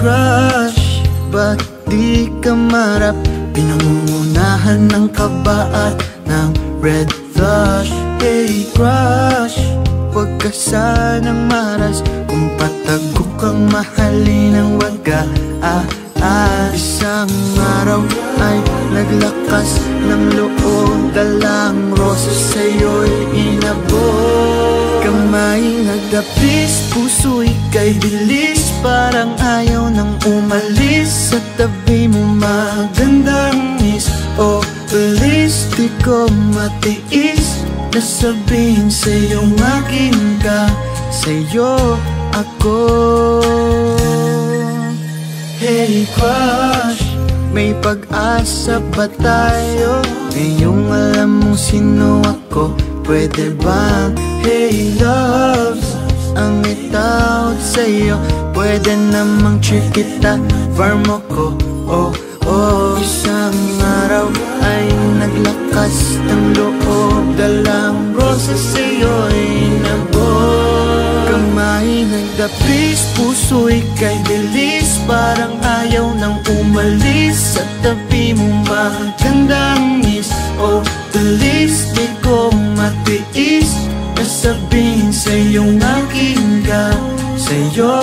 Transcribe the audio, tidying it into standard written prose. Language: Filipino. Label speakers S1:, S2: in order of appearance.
S1: crush, ba't di ka marap? Pinangungunahan ng kaba at ng red flush. Hey crush, huwag ka sanang maras. Kung patago kang mahalin ang waga isang araw ay naglakas ng loob, dalang rosas sa'yo'y inabot. Kamay nagdapis, puso ika'y bilis, parang ayaw nang umalis. Sa tabi mo magandang miss, oh please, di ko matiis na sabihin sa'yong akin ka, sa'yo ako. Hey crush, may pag-asa ba tayo? Ngayong alam mo sino ako, pwede bang? Hey loves, ang itawag sa'yo, pwede namang trick kita, farm ako. Oh, oh, isang araw ay naglakas ng loob, dalang rosas sa'yo'y nabot. Kamay nagdapis, puso ika'y bilis, parang ayaw nang umalis. Sa tabi mo magandang miss, oh please, di ko matiis na sabihin sa'yong akin ka, sa'yo